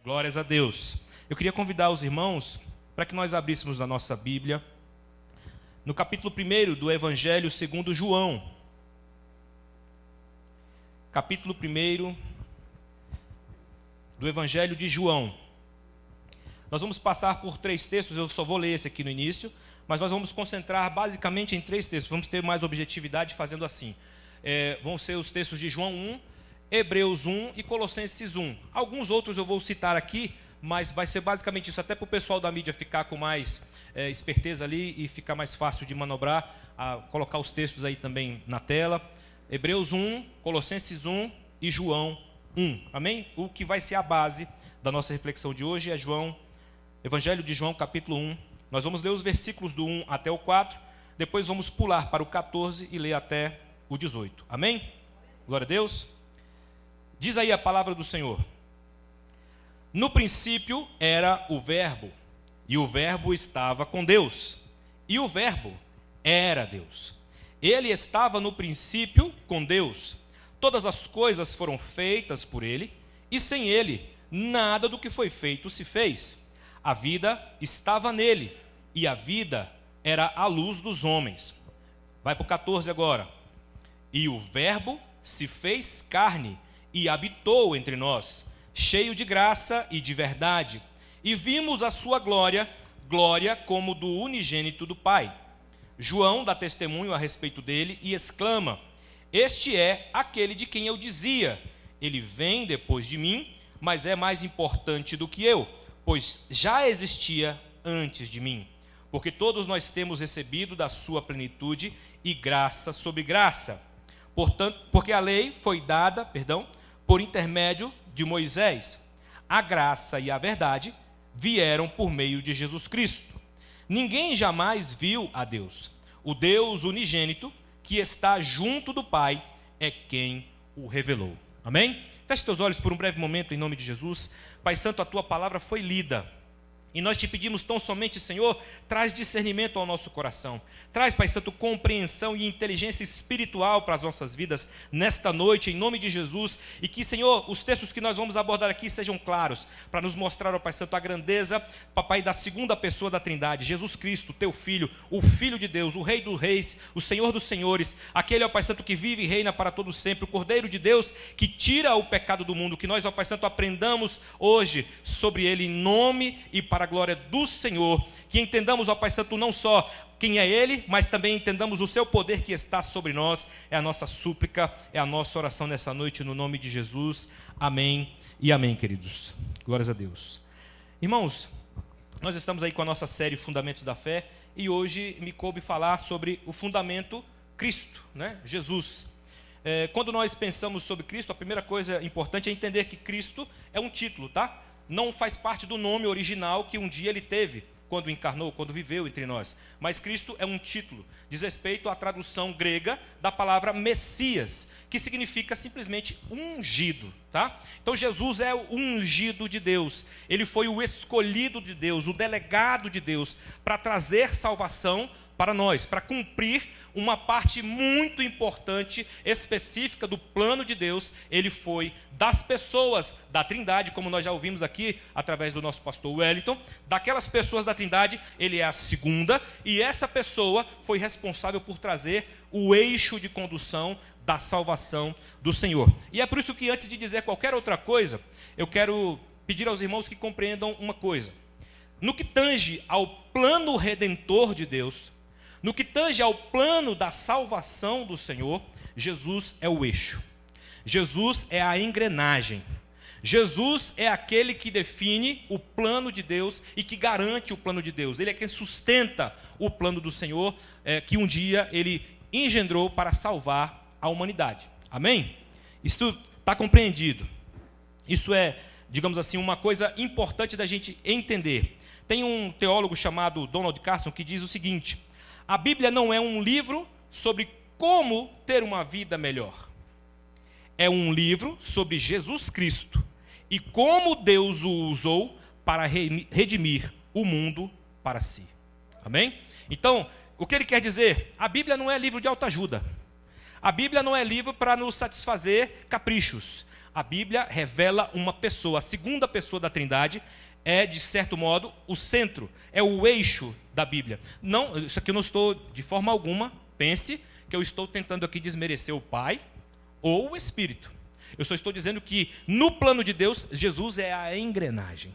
Glórias a Deus. Eu queria convidar os irmãos para que nós abríssemos a nossa Bíblia no capítulo 1 do Evangelho segundo João. Capítulo 1 do Evangelho de João. Nós vamos passar por 3 textos, eu só vou ler esse aqui no início, mas nós vamos concentrar basicamente em 3 textos. Vamos ter mais objetividade fazendo assim. Vão ser os textos de João 1, Hebreus 1 e Colossenses 1. Alguns outros eu vou citar aqui, mas vai ser basicamente isso, até para o pessoal da mídia ficar com mais esperteza ali e ficar mais fácil de manobrar, colocar os textos aí também na tela. Hebreus 1, Colossenses 1 e João 1. Amém? O que vai ser a base da nossa reflexão de hoje é Evangelho de João, capítulo 1. Nós vamos ler os versículos do 1 até o 4, depois vamos pular para o 14 e ler até o 18. Amém? Glória a Deus. Diz aí a palavra do Senhor. No princípio era o Verbo, e o Verbo estava com Deus, e o Verbo era Deus. Ele estava no princípio com Deus. Todas as coisas foram feitas por ele, e sem ele, nada do que foi feito se fez. A vida estava nele, e a vida era a luz dos homens. Vai para o 14 agora. E o Verbo se fez carne e habitou entre nós, cheio de graça e de verdade. E vimos a sua glória, glória como do unigênito do Pai. João dá testemunho a respeito dele e exclama: este é aquele de quem eu dizia, ele vem depois de mim, mas é mais importante do que eu, pois já existia antes de mim. Porque todos nós temos recebido da sua plenitude e graça sobre graça. Portanto, porque a lei foi dada, por intermédio de Moisés. A graça e a verdade vieram por meio de Jesus Cristo. Ninguém jamais viu a Deus. O Deus unigênito, que está junto do Pai, é quem o revelou. Amém? Feche teus olhos por um breve momento em nome de Jesus. Pai Santo, a tua palavra foi lida. E nós te pedimos tão somente, Senhor, traz discernimento ao nosso coração. Traz, Pai Santo, compreensão e inteligência espiritual para as nossas vidas nesta noite, em nome de Jesus. E que, Senhor, os textos que nós vamos abordar aqui sejam claros, para nos mostrar, ó Pai Santo, a grandeza, Papai, da segunda pessoa da Trindade, Jesus Cristo, teu Filho, o Filho de Deus, o Rei dos Reis, o Senhor dos Senhores, aquele, ó Pai Santo, que vive e reina para todo sempre, o Cordeiro de Deus, que tira o pecado do mundo. Que nós, ó Pai Santo, aprendamos hoje sobre ele em nome e para a glória do Senhor, que entendamos, ó Pai Santo, não só quem é Ele, mas também entendamos o seu poder que está sobre nós. É a nossa súplica, é a nossa oração nessa noite, no nome de Jesus. Amém e amém, queridos. Glórias a Deus. Irmãos, nós estamos aí com a nossa série Fundamentos da Fé, e hoje me coube falar sobre o fundamento Cristo, né? Jesus. Quando nós pensamos sobre Cristo, a primeira coisa importante é entender que Cristo é um título, tá? Não faz parte do nome original que um dia ele teve, quando encarnou, quando viveu entre nós. Mas Cristo é um título, diz respeito à tradução grega da palavra Messias, que significa simplesmente ungido, tá? Então Jesus é o ungido de Deus, ele foi o escolhido de Deus, o delegado de Deus, para trazer salvação para nós, para cumprir uma parte muito importante, específica do plano de Deus. Ele foi das pessoas da Trindade, como nós já ouvimos aqui, através do nosso pastor Wellington, daquelas pessoas da Trindade, ele é a segunda, e essa pessoa foi responsável por trazer o eixo de condução da salvação do Senhor. E é por isso que, antes de dizer qualquer outra coisa, eu quero pedir aos irmãos que compreendam uma coisa. No que tange ao plano redentor de Deus, no que tange ao plano da salvação do Senhor, Jesus é o eixo. Jesus é a engrenagem. Jesus é aquele que define o plano de Deus e que garante o plano de Deus. Ele é quem sustenta o plano do Senhor, que um dia ele engendrou para salvar a humanidade. Amém? Isso está compreendido. Isso é, digamos assim, uma coisa importante da gente entender. Tem um teólogo chamado Donald Carson que diz o seguinte: a Bíblia não é um livro sobre como ter uma vida melhor. É um livro sobre Jesus Cristo e como Deus o usou para redimir o mundo para si. Amém? Então, o que ele quer dizer? A Bíblia não é livro de autoajuda. A Bíblia não é livro para nos satisfazer caprichos. a Bíblia revela uma pessoa. A segunda pessoa da Trindade é, de certo modo, o centro, é o eixo da Bíblia. Não, isso aqui eu não estou, de forma alguma, pense que eu estou tentando aqui desmerecer o Pai ou o Espírito. Eu só estou dizendo que, no plano de Deus, Jesus é a engrenagem.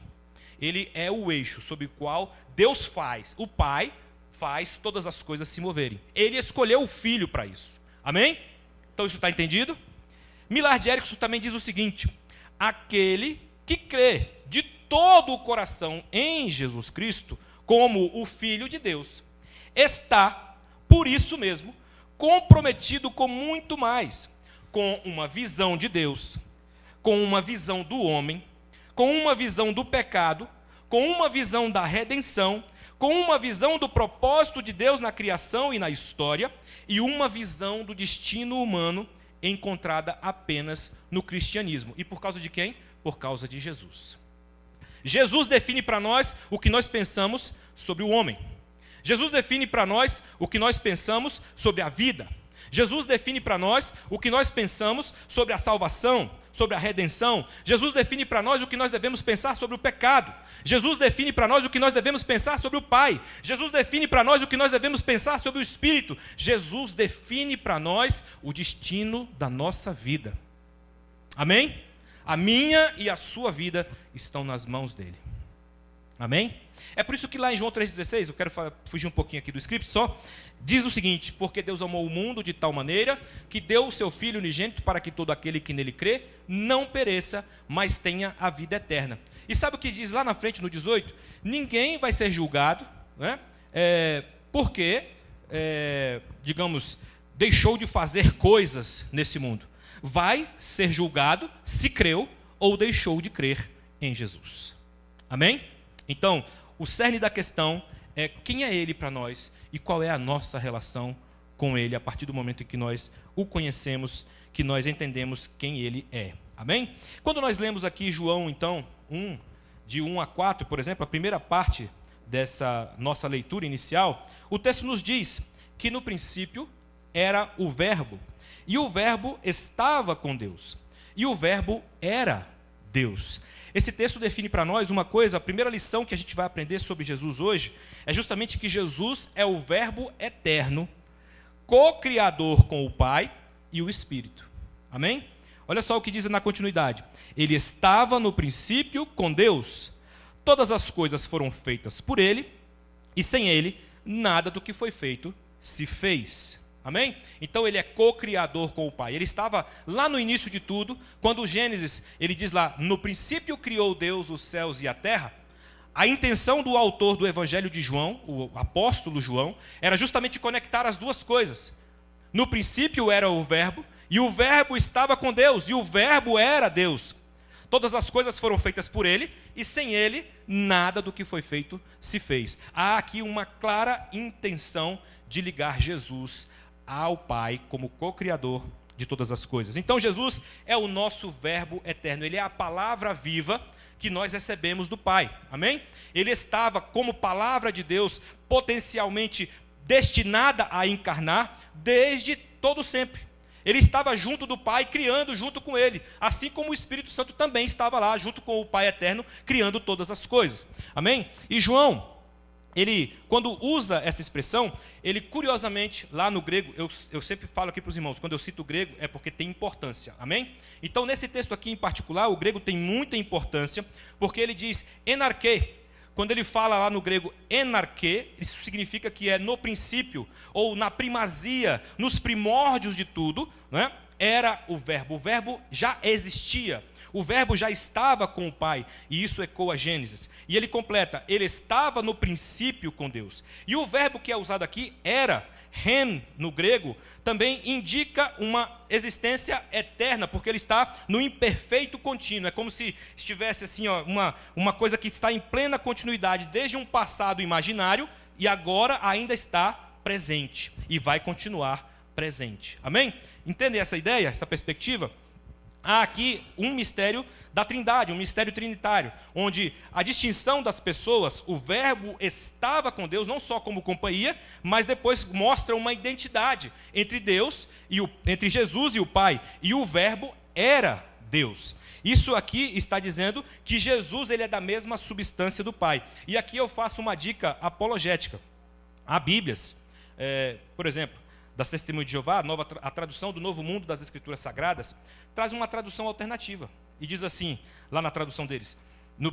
Ele é o eixo sobre o qual Deus faz, o Pai faz todas as coisas se moverem. Ele escolheu o Filho para isso. Amém? Então isso está entendido? Millard Erickson também diz o seguinte: aquele que crê de todo o coração em Jesus Cristo como o Filho de Deus está, por isso mesmo, comprometido com muito mais, com uma visão de Deus, com uma visão do homem, com uma visão do pecado, com uma visão da redenção, com uma visão do propósito de Deus na criação e na história, e uma visão do destino humano encontrada apenas no cristianismo. E por causa de quem? Por causa de Jesus. Jesus define para nós o que nós pensamos sobre o homem. Jesus define para nós o que nós pensamos sobre a vida. Jesus define para nós o que nós pensamos sobre a salvação, sobre a redenção. Jesus define para nós o que nós devemos pensar sobre o pecado. Jesus define para nós o que nós devemos pensar sobre o Pai. Jesus define para nós o que nós devemos pensar sobre o Espírito. Jesus define para nós o destino da nossa vida. Amém? A minha e a sua vida estão nas mãos dele. Amém? É por isso que lá em João 3,16, eu quero fugir um pouquinho aqui do script só, diz o seguinte: porque Deus amou o mundo de tal maneira que deu o seu Filho unigênito para que todo aquele que nele crê não pereça, mas tenha a vida eterna. E sabe o que diz lá na frente no 18? Ninguém vai ser julgado, né? Porque, digamos, deixou de fazer coisas nesse mundo. Vai ser julgado se creu ou deixou de crer em Jesus. Amém? Então, o cerne da questão é quem é Ele para nós e qual é a nossa relação com Ele a partir do momento em que nós o conhecemos, que nós entendemos quem Ele é. Amém? Quando nós lemos aqui João, então, de 1 a 4, por exemplo, a primeira parte dessa nossa leitura inicial, o texto nos diz que no princípio era o Verbo, e o Verbo estava com Deus, e o Verbo era Deus. Esse texto define para nós uma coisa. A primeira lição que a gente vai aprender sobre Jesus hoje é justamente que Jesus é o Verbo eterno, co-criador com o Pai e o Espírito. Amém? Olha só o que diz na continuidade: ele estava no princípio com Deus, todas as coisas foram feitas por ele, e sem ele, nada do que foi feito se fez. Amém? Então ele é co-criador com o Pai. Ele estava lá no início de tudo, quando o Gênesis, ele diz lá: no princípio criou Deus os céus e a terra. A intenção do autor do Evangelho de João, o apóstolo João, era justamente conectar as duas coisas. No princípio era o Verbo, e o Verbo estava com Deus, e o Verbo era Deus. Todas as coisas foram feitas por ele, e sem ele, nada do que foi feito se fez. Há aqui uma clara intenção de ligar Jesus ao Pai como co-criador de todas as coisas. Então Jesus é o nosso Verbo eterno, ele é a palavra viva que nós recebemos do Pai. Amém? Ele estava como palavra de Deus, potencialmente destinada a encarnar desde todo sempre. Ele estava junto do Pai, criando junto com ele, assim como o Espírito Santo também estava lá, junto com o Pai eterno, criando todas as coisas. Amém? E João, ele, quando usa essa expressão, ele curiosamente, lá no grego, eu sempre falo aqui para os irmãos, quando eu cito o grego, é porque tem importância, amém? Então, nesse texto aqui em particular, o grego tem muita importância, porque ele diz enarque. Quando ele fala lá no grego enarque, isso significa que é no princípio, ou na primazia, nos primórdios de tudo, né? Era o Verbo já existia. O Verbo já estava com o Pai, e isso ecoa Gênesis. E ele completa: ele estava no princípio com Deus. E o verbo que é usado aqui, era, ren, no grego, também indica uma existência eterna, porque ele está no imperfeito contínuo. É como se estivesse assim, ó, uma coisa que está em plena continuidade, desde um passado imaginário, e agora ainda está presente, e vai continuar presente. Amém? Entendem essa ideia, essa perspectiva? Há aqui um mistério da Trindade, um mistério trinitário, onde a distinção das pessoas, o Verbo estava com Deus, não só como companhia, mas depois mostra uma identidade entre Deus, entre Jesus e o Pai, e o Verbo era Deus. Isso aqui está dizendo que Jesus ele é da mesma substância do Pai. E aqui eu faço uma dica apologética. Há Bíblias, por exemplo, das Testemunhas de Jeová, a tradução do Novo Mundo das Escrituras Sagradas, traz uma tradução alternativa. E diz assim, lá na tradução deles: no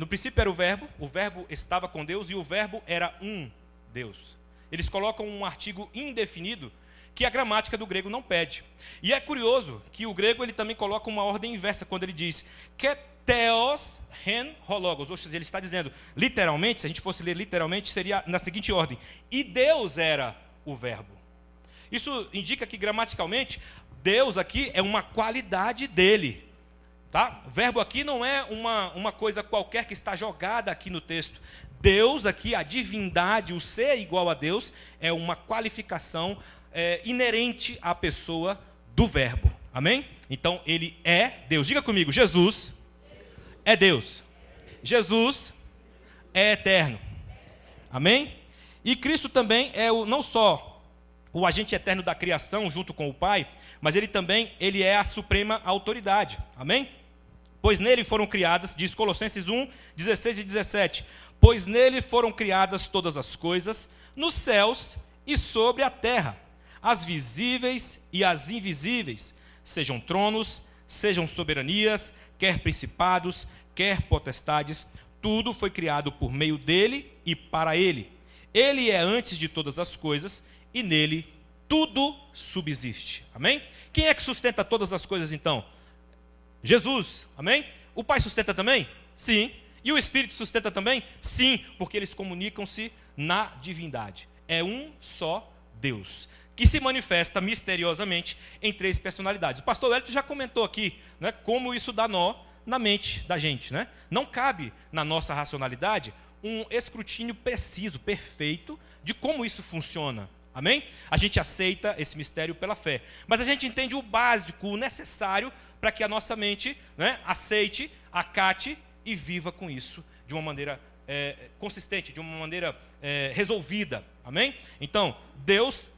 princípio era o verbo estava com Deus e o verbo era um Deus. Eles colocam um artigo indefinido que a gramática do grego não pede. E é curioso que o grego ele também coloca uma ordem inversa quando ele diz que theos hen hologos, ou seja, ele está dizendo, literalmente, se a gente fosse ler literalmente, seria na seguinte ordem: e Deus era o verbo. Isso indica que gramaticalmente, Deus aqui é uma qualidade dele. Tá? O verbo aqui não é uma coisa qualquer que está jogada aqui no texto. Deus aqui, a divindade, o ser igual a Deus, é uma qualificação inerente à pessoa do verbo. Amém? Então, ele é Deus. Diga comigo, Jesus é Deus. Jesus é eterno. Amém? E Cristo também é não só o agente eterno da criação junto com o Pai, mas ele é a suprema autoridade. Amém? Pois nele foram criadas, diz Colossenses 1, 16 e 17, pois nele foram criadas todas as coisas, nos céus e sobre a terra, as visíveis e as invisíveis, sejam tronos, sejam soberanias, quer principados, quer potestades, tudo foi criado por meio dele e para ele. Ele é antes de todas as coisas e nele tudo subsiste. Amém? Quem é que sustenta todas as coisas então? Jesus. Amém? O Pai sustenta também? Sim. E o Espírito sustenta também? Sim, porque eles comunicam-se na divindade. É um só Deus, que se manifesta misteriosamente em três personalidades. O pastor Wellington já comentou aqui, né, como isso dá nó na mente da gente. Né? Não cabe na nossa racionalidade um escrutínio preciso, perfeito, de como isso funciona. Amém? A gente aceita esse mistério pela fé. Mas a gente entende o básico, o necessário, para que a nossa mente, né, aceite, acate e viva com isso de uma maneira consistente, de uma maneira resolvida. Amém? Então, Deus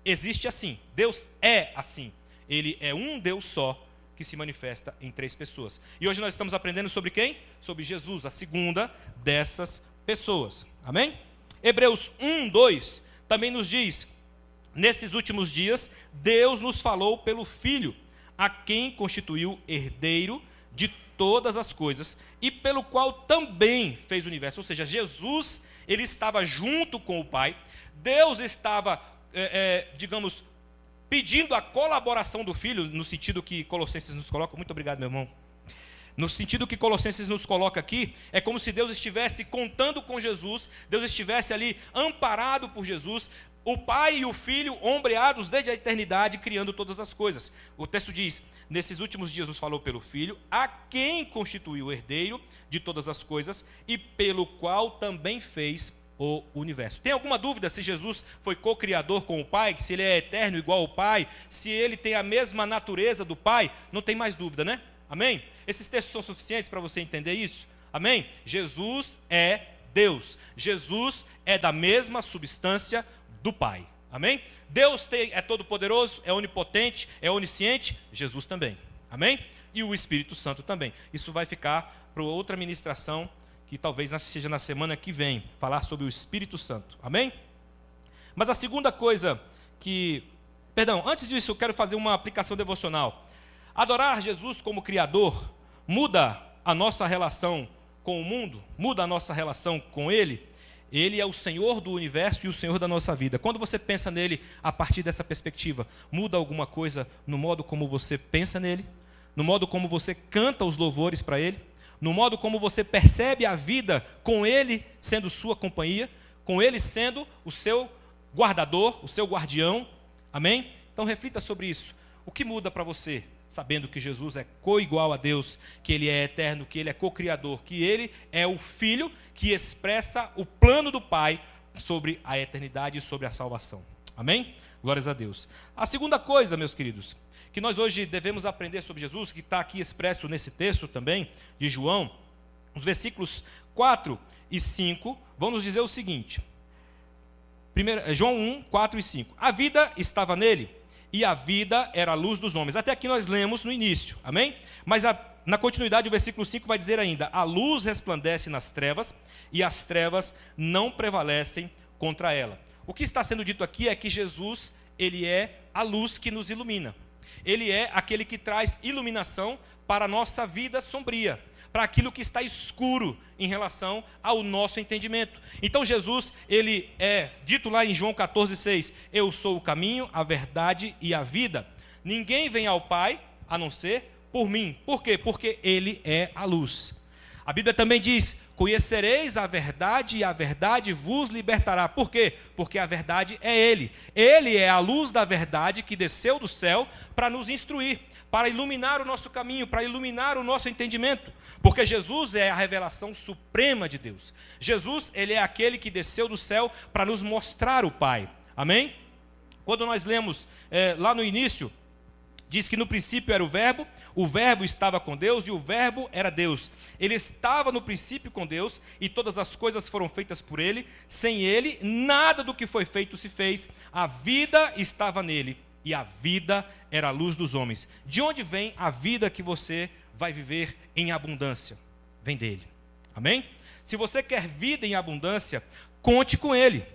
existe assim. Deus é assim. Ele é um Deus só que se manifesta em três pessoas. E hoje nós estamos aprendendo sobre quem? Sobre Jesus, a segunda dessas pessoas. Amém? Hebreus 1, 2 também nos diz: nesses últimos dias, Deus nos falou pelo Filho, a quem constituiu herdeiro de todas as coisas e pelo qual também fez o universo. Ou seja, Jesus, ele estava junto com o Pai. Deus estava, digamos, pedindo a colaboração do Filho, no sentido que Colossenses nos coloca. Muito obrigado, meu irmão. No sentido que Colossenses nos coloca aqui, é como se Deus estivesse contando com Jesus, Deus estivesse ali amparado por Jesus, o Pai e o Filho ombreados desde a eternidade, criando todas as coisas. O texto diz: nesses últimos dias nos falou pelo Filho, a quem constituiu o herdeiro de todas as coisas e pelo qual também fez o universo. Tem alguma dúvida se Jesus foi co-criador com o Pai, se ele é eterno igual ao Pai, se ele tem a mesma natureza do Pai? Não tem mais dúvida, né? Amém? Esses textos são suficientes para você entender isso? Amém? Jesus é Deus. Jesus é da mesma substância do Pai. Amém? Deus é todo-poderoso, é onipotente, é onisciente. Jesus também. Amém? E o Espírito Santo também. Isso vai ficar para outra ministração, que talvez seja na semana que vem, falar sobre o Espírito Santo. Amém? Mas a segunda coisa antes disso eu quero fazer uma aplicação devocional. Adorar Jesus como Criador muda a nossa relação com o mundo, muda a nossa relação com Ele. Ele é o Senhor do universo e o Senhor da nossa vida. Quando você pensa nele a partir dessa perspectiva, muda alguma coisa no modo como você pensa nele, no modo como você canta os louvores para Ele, no modo como você percebe a vida com Ele sendo sua companhia, com Ele sendo o seu guardador, o seu guardião. Amém? Então reflita sobre isso. O que muda para você, sabendo que Jesus é co-igual a Deus, que Ele é eterno, que Ele é co-criador, que Ele é o Filho que expressa o plano do Pai sobre a eternidade e sobre a salvação. Amém? Glórias a Deus. A segunda coisa, meus queridos, que nós hoje devemos aprender sobre Jesus, que está aqui expresso nesse texto também, de João, os versículos 4 e 5, vão nos dizer o seguinte. João 1, 4 e 5. A vida estava nele, e a vida era a luz dos homens. Até aqui nós lemos no início, amém? Mas na continuidade o versículo 5 vai dizer ainda: a luz resplandece nas trevas, e as trevas não prevalecem contra ela. O que está sendo dito aqui é que Jesus, ele é a luz que nos ilumina. Ele é aquele que traz iluminação para a nossa vida sombria, para aquilo que está escuro em relação ao nosso entendimento. Então Jesus, ele é dito lá em João 14,6, eu sou o caminho, a verdade e a vida. Ninguém vem ao Pai a não ser por mim. Por quê? Porque ele é a luz. A Bíblia também diz, conhecereis a verdade e a verdade vos libertará. Por quê? Porque a verdade é ele. Ele é a luz da verdade que desceu do céu para nos instruir, para iluminar o nosso caminho, para iluminar o nosso entendimento. Porque Jesus é a revelação suprema de Deus. Jesus, ele é aquele que desceu do céu para nos mostrar o Pai. Amém? Quando nós lemos lá no início, diz que no princípio era o verbo estava com Deus e o verbo era Deus. Ele estava no princípio com Deus e todas as coisas foram feitas por ele. Sem ele, nada do que foi feito se fez. A vida estava nele e a vida era a luz dos homens. De onde vem a vida que você vai viver em abundância? Vem dele. Amém? Se você quer vida em abundância, conte com ele.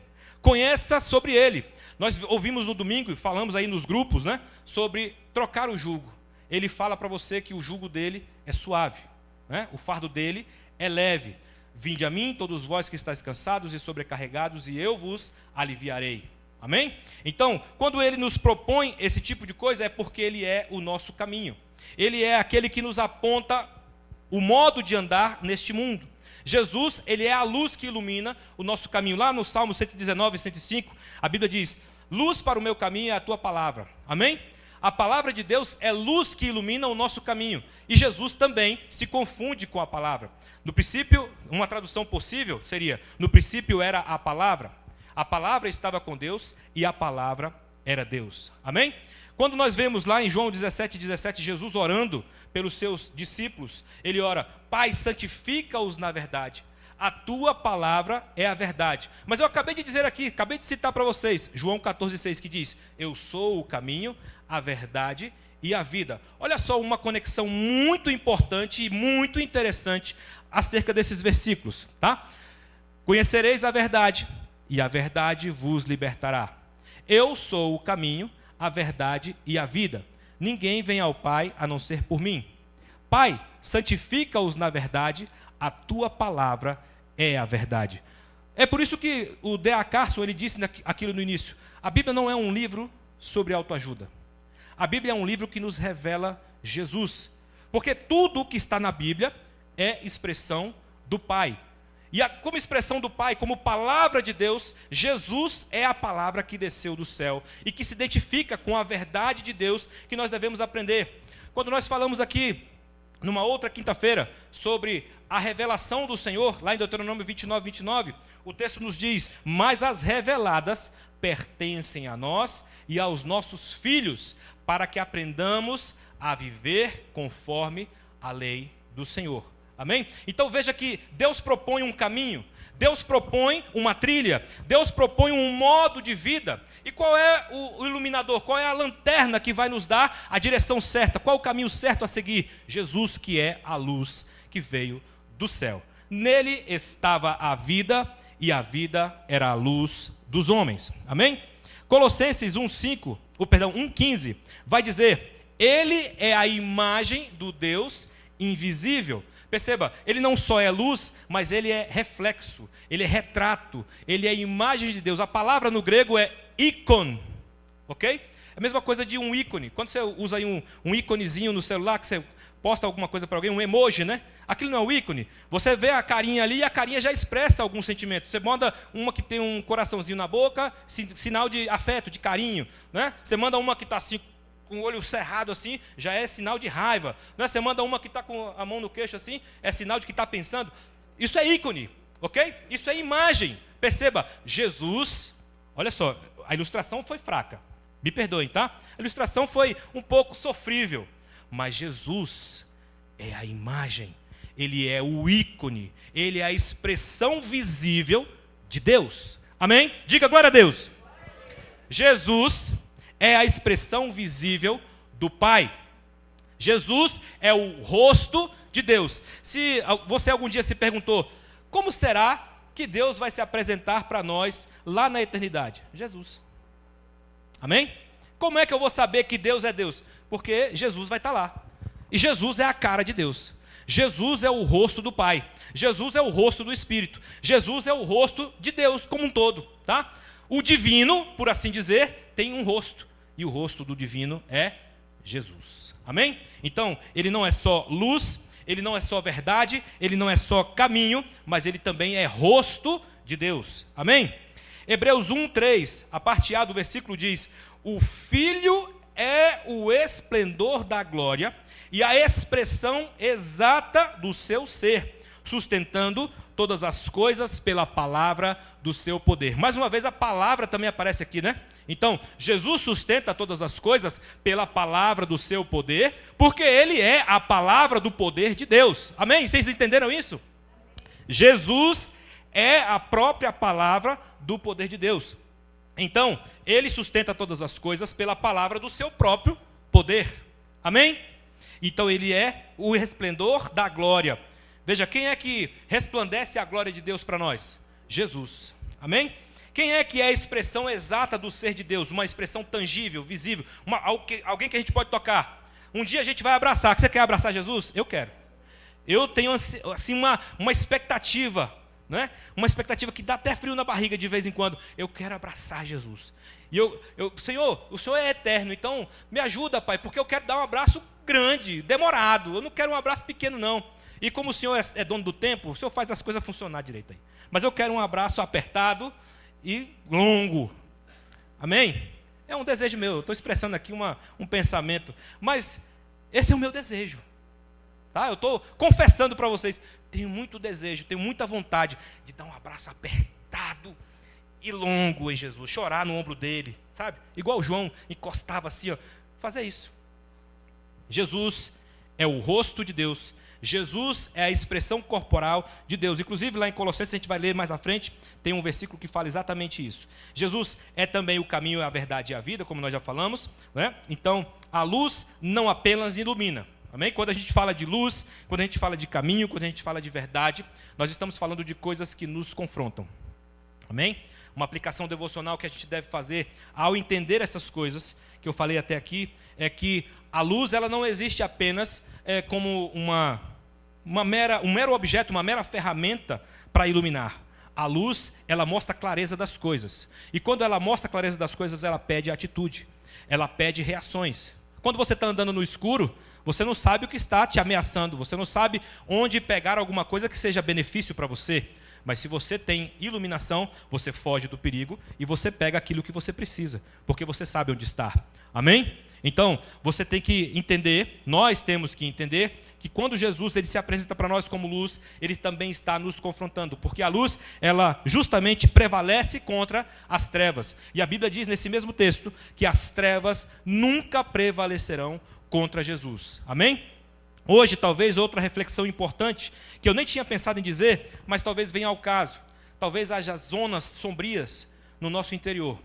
Conheça sobre ele. Nós ouvimos no domingo, falamos aí nos grupos, né, sobre trocar o jugo. Ele fala para você que o jugo dele é suave, né? O fardo dele é leve. Vinde a mim, todos vós que estáis cansados e sobrecarregados, e eu vos aliviarei. Amém? Então, quando ele nos propõe esse tipo de coisa, é porque ele é o nosso caminho. Ele é aquele que nos aponta o modo de andar neste mundo. Jesus, ele é a luz que ilumina o nosso caminho. Lá no Salmo 119, 105, a Bíblia diz, luz para o meu caminho é a tua palavra. Amém? A palavra de Deus é luz que ilumina o nosso caminho. E Jesus também se confunde com a palavra. No princípio, uma tradução possível seria, no princípio era a palavra estava com Deus e a palavra era Deus. Amém? Quando nós vemos lá em João 17:17, Jesus orando pelos seus discípulos, ele ora, Pai, santifica-os na verdade. A tua palavra é a verdade. Mas eu acabei de dizer aqui, acabei de citar para vocês, João 14,6, que diz, eu sou o caminho, a verdade e a vida. Olha só uma conexão muito importante e muito interessante acerca desses versículos, tá? Conhecereis a verdade, e a verdade vos libertará. Eu sou o caminho, a verdade e a vida. Ninguém vem ao Pai a não ser por mim. Pai, santifica-os na verdade, a tua palavra é a verdade. É por isso que o D.A. Carson, ele disse aquilo no início, a Bíblia não é um livro sobre autoajuda. A Bíblia é um livro que nos revela Jesus. Porque tudo o que está na Bíblia é expressão do Pai. E como expressão do Pai, como palavra de Deus, Jesus é a palavra que desceu do céu e que se identifica com a verdade de Deus que nós devemos aprender. Quando nós falamos aqui, numa outra quinta-feira, sobre a revelação do Senhor, lá em Deuteronômio 29, o texto nos diz, mas as reveladas pertencem a nós e aos nossos filhos, para que aprendamos a viver conforme a lei do Senhor. Amém? Então veja que Deus propõe um caminho, Deus propõe uma trilha, Deus propõe um modo de vida. E qual é o iluminador? Qual é a lanterna que vai nos dar a direção certa? Qual o caminho certo a seguir? Jesus, que é a luz que veio do céu. Nele estava a vida e a vida era a luz dos homens. Amém? Colossenses 1:15 vai dizer, ele é a imagem do Deus invisível. Perceba, ele não só é luz, mas ele é reflexo, ele é retrato, ele é imagem de Deus. A palavra no grego é ícon, ok? É a mesma coisa de um ícone. Quando você usa aí um íconezinho no celular, que você posta alguma coisa para alguém, um emoji, né? Aquilo não é um ícone. Você vê a carinha ali e a carinha já expressa algum sentimento. Você manda uma que tem um coraçãozinho na boca, sinal de afeto, de carinho, né? Você manda uma que está assim, com o olho cerrado assim, já é sinal de raiva. Não é? Você manda uma que está com a mão no queixo assim, é sinal de que está pensando. Isso é ícone, ok? Isso é imagem. Perceba, Jesus, olha só, a ilustração foi fraca. Me perdoem, tá? A ilustração foi um pouco sofrível. Mas Jesus é a imagem, ele é o ícone, ele é a expressão visível de Deus. Amém? Diga glória a Deus. Jesus é a expressão visível do Pai. Jesus é o rosto de Deus. Se você algum dia se perguntou, como será que Deus vai se apresentar para nós lá na eternidade? Jesus. Amém? Como é que eu vou saber que Deus é Deus? Porque Jesus vai estar lá. E Jesus é a cara de Deus. Jesus é o rosto do Pai. Jesus é o rosto do Espírito. Jesus é o rosto de Deus como um todo, tá? O divino, por assim dizer, tem um rosto. E o rosto do divino é Jesus. Amém? Então, ele não é só luz, ele não é só verdade, ele não é só caminho, mas ele também é rosto de Deus. Amém? Hebreus 1:3, a parte A do versículo diz: o Filho é o esplendor da glória e a expressão exata do seu ser, sustentando todas as coisas pela palavra do seu poder. Mais uma vez a palavra também aparece aqui, né? Então, Jesus sustenta todas as coisas pela palavra do seu poder, porque ele é a palavra do poder de Deus. Amém? Vocês entenderam isso? Jesus é a própria palavra do poder de Deus. Então, ele sustenta todas as coisas pela palavra do seu próprio poder. Amém? Então, ele é o resplendor da glória. Veja, quem é que resplandece a glória de Deus para nós? Jesus. Amém? Quem é que é a expressão exata do ser de Deus? Uma expressão tangível, visível, alguém que a gente pode tocar. Um dia a gente vai abraçar. Você quer abraçar Jesus? Eu quero. Eu tenho assim, uma expectativa, né? Uma expectativa que dá até frio na barriga de vez em quando. Eu quero abraçar Jesus. E Senhor, o Senhor é eterno, então me ajuda, Pai, porque eu quero dar um abraço grande, demorado. Eu não quero um abraço pequeno, não. E como o Senhor é dono do tempo, o Senhor faz as coisas funcionar direito aí. Mas eu quero um abraço apertado e longo. Amém? É um desejo meu, eu estou expressando aqui um pensamento, mas esse é o meu desejo. Tá? Eu estou confessando para vocês, tenho muito desejo, tenho muita vontade de dar um abraço apertado e longo em Jesus, chorar no ombro dele, sabe? Igual João encostava assim, ó, fazer isso. Jesus é o rosto de Deus. Jesus é a expressão corporal de Deus. Inclusive, lá em Colossenses, a gente vai ler mais à frente, tem um versículo que fala exatamente isso. Jesus é também o caminho, a verdade e a vida, como nós já falamos, né? Então, a luz não apenas ilumina. Amém? Quando a gente fala de luz, quando a gente fala de caminho, quando a gente fala de verdade, nós estamos falando de coisas que nos confrontam. Amém? Uma aplicação devocional que a gente deve fazer ao entender essas coisas que eu falei até aqui, é que a luz ela não existe apenas como um mero objeto, uma mera ferramenta para iluminar. A luz, ela mostra a clareza das coisas. E quando ela mostra a clareza das coisas, ela pede atitude. Ela pede reações. Quando você está andando no escuro, você não sabe o que está te ameaçando. Você não sabe onde pegar alguma coisa que seja benefício para você. Mas se você tem iluminação, você foge do perigo e você pega aquilo que você precisa. Porque você sabe onde está. Amém? Então, você tem que entender, nós temos que entender, que quando Jesus ele se apresenta para nós como luz, ele também está nos confrontando, porque a luz, ela justamente prevalece contra as trevas. E a Bíblia diz nesse mesmo texto, que as trevas nunca prevalecerão contra Jesus. Amém? Hoje, talvez, outra reflexão importante, que eu nem tinha pensado em dizer, mas talvez venha ao caso. Talvez haja zonas sombrias no nosso interior.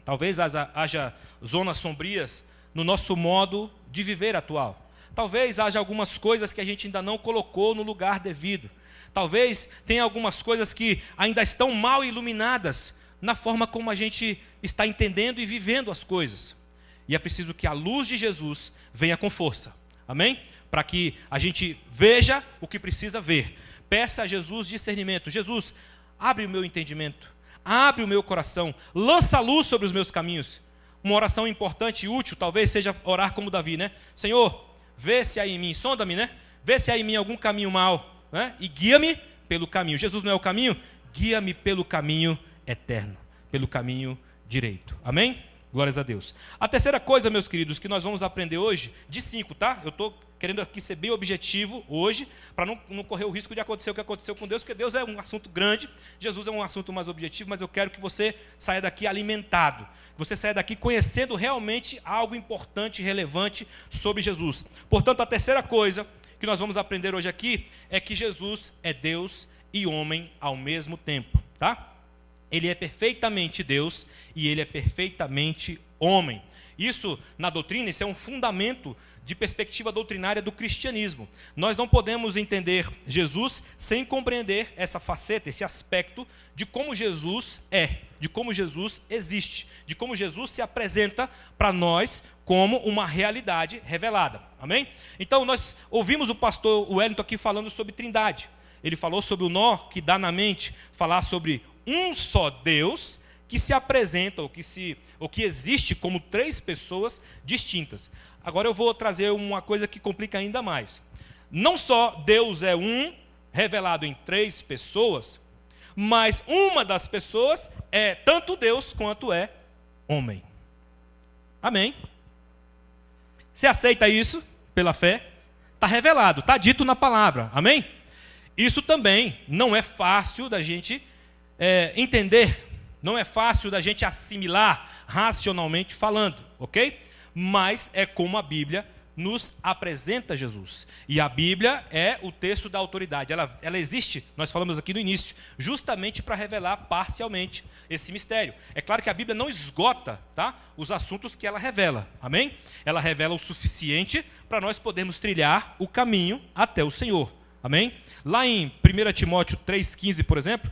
Talvez haja zonas sombrias no nosso modo de viver atual. Talvez haja algumas coisas que a gente ainda não colocou no lugar devido. Talvez tenha algumas coisas que ainda estão mal iluminadas na forma como a gente está entendendo e vivendo as coisas. E é preciso que a luz de Jesus venha com força. Amém? Para que a gente veja o que precisa ver. Peça a Jesus discernimento. Jesus, abre o meu entendimento. Abre o meu coração. Lança a luz sobre os meus caminhos. Uma oração importante e útil, talvez seja orar como Davi, né? Senhor, vê se há em mim, sonda-me, né? Vê se há em mim algum caminho mau, né? E guia-me pelo caminho. Jesus não é o caminho? Guia-me pelo caminho eterno, pelo caminho direito. Amém? Glórias a Deus. A terceira coisa, meus queridos, que nós vamos aprender hoje, de 5, tá? Eu estou querendo aqui ser bem objetivo hoje, para não correr o risco de acontecer o que aconteceu com Deus, porque Deus é um assunto grande, Jesus é um assunto mais objetivo, mas eu quero que você saia daqui alimentado, que você saia daqui conhecendo realmente algo importante e relevante sobre Jesus. Portanto, a terceira coisa que nós vamos aprender hoje aqui é que Jesus é Deus e homem ao mesmo tempo, tá? Ele é perfeitamente Deus e ele é perfeitamente homem. Isso, na doutrina, isso é um fundamento de perspectiva doutrinária do cristianismo. Nós não podemos entender Jesus sem compreender essa faceta, esse aspecto de como Jesus é, de como Jesus existe, de como Jesus se apresenta para nós como uma realidade revelada. Amém? Então, nós ouvimos o pastor Wellington aqui falando sobre trindade. Ele falou sobre o nó que dá na mente, falar sobre um só Deus que se apresenta, ou que existe como três pessoas distintas. Agora eu vou trazer uma coisa que complica ainda mais. Não só Deus é um, revelado em três pessoas, mas uma das pessoas é tanto Deus quanto é homem. Amém? Você aceita isso pela fé? Está revelado, está dito na palavra. Amém? Isso também não é fácil da gente entender, não é fácil da gente assimilar racionalmente falando, ok? Mas é como a Bíblia nos apresenta Jesus. E a Bíblia é o texto da autoridade. Ela existe, nós falamos aqui no início, justamente para revelar parcialmente esse mistério. É claro que a Bíblia não esgota, tá, os assuntos que ela revela. Amém? Ela revela o suficiente para nós podermos trilhar o caminho até o Senhor. Amém? Lá em 1 Timóteo 3,15, por exemplo,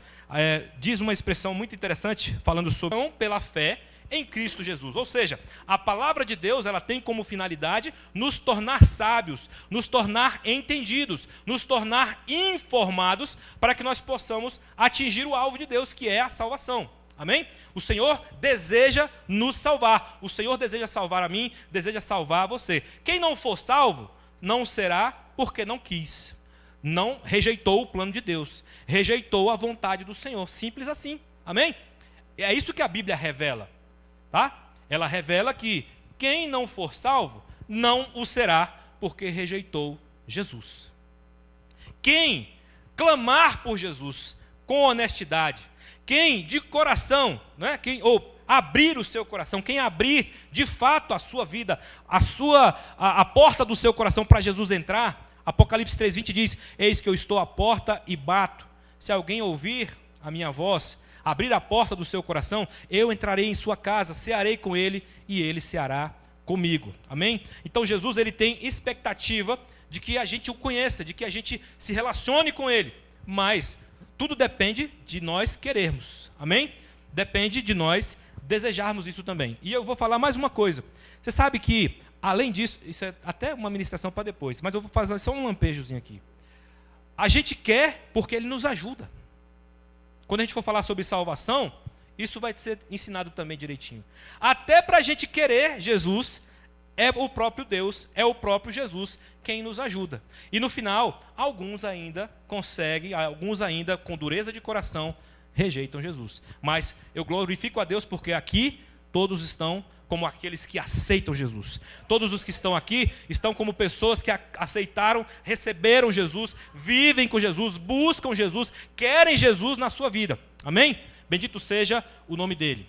diz uma expressão muito interessante, falando sobre pela fé em Cristo Jesus. Ou seja, a palavra de Deus, ela tem como finalidade nos tornar sábios, nos tornar entendidos, nos tornar informados, para que nós possamos atingir o alvo de Deus, que é a salvação. Amém? O Senhor deseja nos salvar. O Senhor deseja salvar a mim, deseja salvar a você. Quem não for salvo, não será porque não quis. Não rejeitou o plano de Deus, rejeitou a vontade do Senhor, simples assim. Amém? É isso que a Bíblia revela, tá? Ela revela que quem não for salvo não o será, porque rejeitou Jesus. Quem clamar por Jesus com honestidade, quem de coração, né, ou abrir o seu coração, quem abrir de fato a sua vida, a porta do seu coração para Jesus entrar, Apocalipse 3,20 diz: eis que eu estou à porta e bato. Se alguém ouvir a minha voz, abrir a porta do seu coração, eu entrarei em sua casa, cearei com ele e ele ceará comigo. Amém? Então Jesus, ele tem expectativa de que a gente o conheça, de que a gente se relacione com ele. Mas tudo depende de nós querermos. Amém? Depende de nós desejarmos isso também. E eu vou falar mais uma coisa. Você sabe que, além disso, isso é até uma ministração para depois, mas eu vou fazer só um lampejozinho aqui. A gente quer porque ele nos ajuda. Quando a gente for falar sobre salvação, isso vai ser ensinado também direitinho. Até para a gente querer Jesus, é o próprio Deus, é o próprio Jesus quem nos ajuda. E no final, alguns ainda conseguem, alguns ainda com dureza de coração, rejeitam Jesus. Mas eu glorifico a Deus porque aqui todos estão como aqueles que aceitam Jesus. Todos os que estão aqui estão como pessoas que aceitaram, receberam Jesus, vivem com Jesus, buscam Jesus, querem Jesus na sua vida. Amém? Bendito seja o nome dele.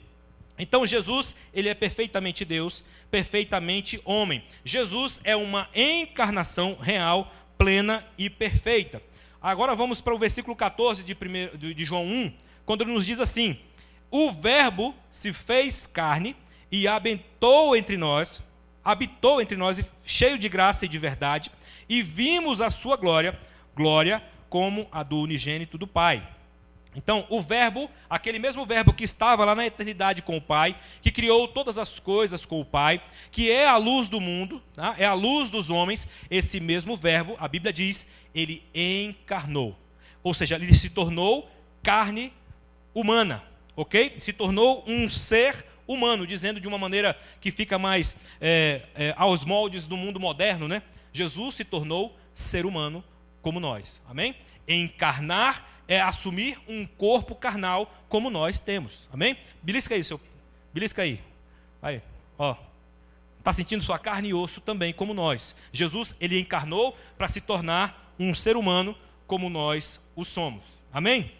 Então Jesus, ele é perfeitamente Deus, perfeitamente homem. Jesus é uma encarnação real, plena e perfeita. Agora vamos para o versículo 14 de João 1, quando ele nos diz assim: o verbo se fez carne e habitou entre nós, cheio de graça e de verdade, e vimos a sua glória como a do unigênito do Pai. Então, o verbo, aquele mesmo verbo que estava lá na eternidade com o Pai, que criou todas as coisas com o Pai, que é a luz do mundo, tá? É a luz dos homens, esse mesmo verbo, a Bíblia diz, ele encarnou. Ou seja, ele se tornou carne humana, ok? Se tornou um ser humano, dizendo de uma maneira que fica mais aos moldes do mundo moderno, né? Jesus se tornou ser humano como nós, amém? Encarnar é assumir um corpo carnal como nós temos, amém? Belisca aí, belisca aí, aí, ó, está sentindo sua carne e osso também como nós. Jesus, ele encarnou para se tornar um ser humano como nós o somos, amém?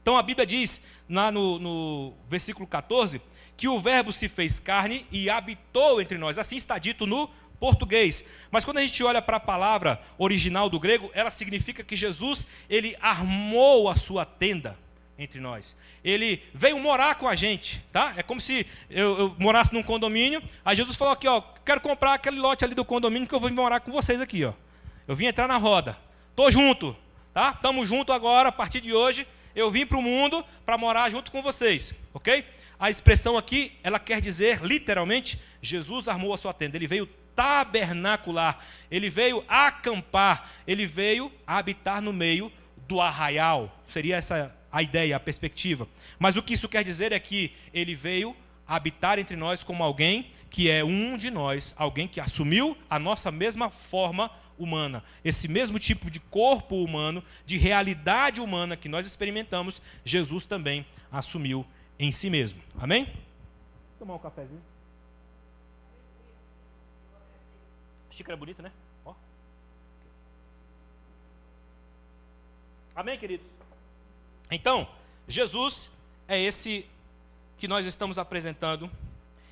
Então a Bíblia diz, lá no versículo 14, que o verbo se fez carne e habitou entre nós. Assim está dito no português. Mas quando a gente olha para a palavra original do grego, ela significa que Jesus, ele armou a sua tenda. entre nós. Ele veio morar com a gente, tá? É como se eu morasse num condomínio, aí Jesus falou aqui, ó, quero comprar aquele lote ali do condomínio que eu vou morar com vocês aqui, ó. Eu vim entrar na roda. Tô junto, tá? Estamos juntos agora, a partir de hoje, eu vim para o mundo para morar junto com vocês, ok? A expressão aqui, ela quer dizer, literalmente, Jesus armou a sua tenda. Ele veio tabernacular, ele veio acampar, ele veio habitar no meio do arraial. Seria essa a ideia, a perspectiva. Mas o que isso quer dizer é que ele veio habitar entre nós como alguém que é um de nós, alguém que assumiu a nossa mesma forma humana, esse mesmo tipo de corpo humano, de realidade humana que nós experimentamos, Jesus também assumiu em si mesmo. Amém? Vou tomar um cafezinho. A xícara é bonita, né? Ó. Amém, queridos? Então, Jesus é esse que nós estamos apresentando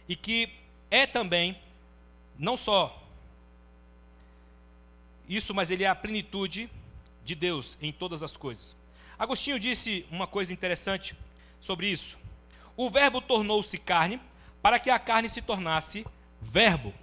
e que é também, não só isso, mas ele é a plenitude de Deus em todas as coisas. Agostinho disse uma coisa interessante sobre isso. O verbo tornou-se carne para que a carne se tornasse verbo.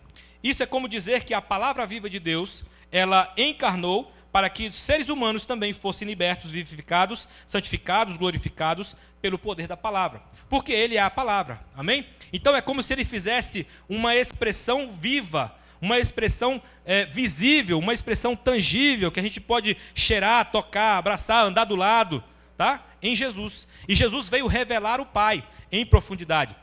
Isso é como dizer que a palavra viva de Deus, ela encarnou para que seres humanos também fossem libertos, vivificados, santificados, glorificados pelo poder da palavra. Porque ele é a palavra, amém? Então é como se ele fizesse uma expressão viva, uma expressão visível, uma expressão tangível, que a gente pode cheirar, tocar, abraçar, andar do lado, tá? Em Jesus. E Jesus veio revelar o Pai em profundidade.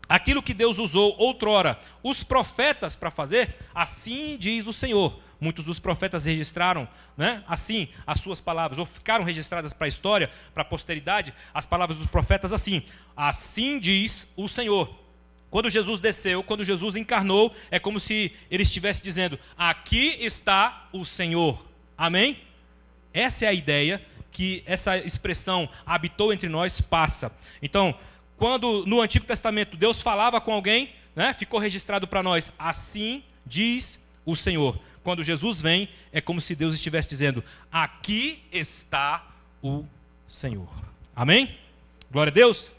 Aquilo que Deus usou outrora os profetas para fazer, assim diz o Senhor. Muitos dos profetas registraram, né, assim as suas palavras, ou ficaram registradas para a história, para a posteridade, as palavras dos profetas assim diz o Senhor. Quando Jesus desceu, quando Jesus encarnou, é como se ele estivesse dizendo, aqui está o Senhor. Amém? Essa é a ideia que essa expressão habitou entre nós passa. Então, quando no Antigo Testamento Deus falava com alguém, né, ficou registrado para nós, assim diz o Senhor. Quando Jesus vem, é como se Deus estivesse dizendo, aqui está o Senhor. Amém? Glória a Deus.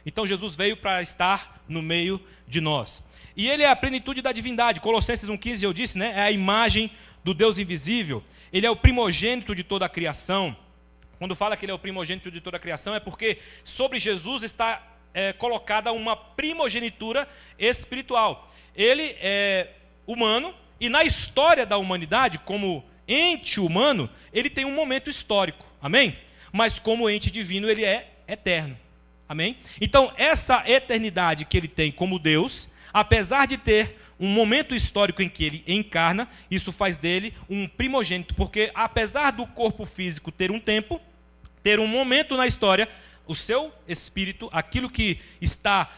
Então Jesus veio para estar no meio de nós. E ele é a plenitude da divindade. Colossenses 1,15 eu disse, né, é a imagem do Deus invisível. Ele é o primogênito de toda a criação. Quando fala que ele é o primogênito de toda a criação, é porque sobre Jesus está colocada uma primogenitura espiritual. Ele é humano, e na história da humanidade, como ente humano, ele tem um momento histórico, amém? Mas como ente divino, ele é eterno, amém? Então, essa eternidade que ele tem como Deus, apesar de ter um momento histórico em que ele encarna, isso faz dele um primogênito, porque apesar do corpo físico ter um tempo, ter um momento na história, o seu espírito, aquilo que está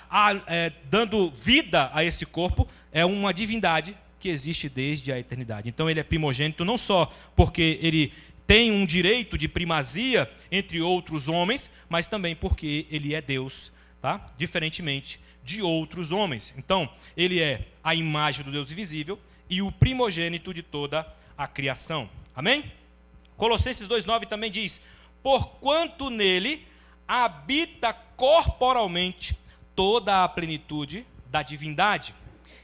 dando vida a esse corpo, é uma divindade que existe desde a eternidade. Então ele é primogênito não só porque ele tem um direito de primazia entre outros homens, mas também porque ele é Deus, tá? Diferentemente de outros homens. Então, ele é a imagem do Deus invisível e o primogênito de toda a criação. Amém? Colossenses 2,9 também diz, porquanto nele habita corporalmente toda a plenitude da divindade.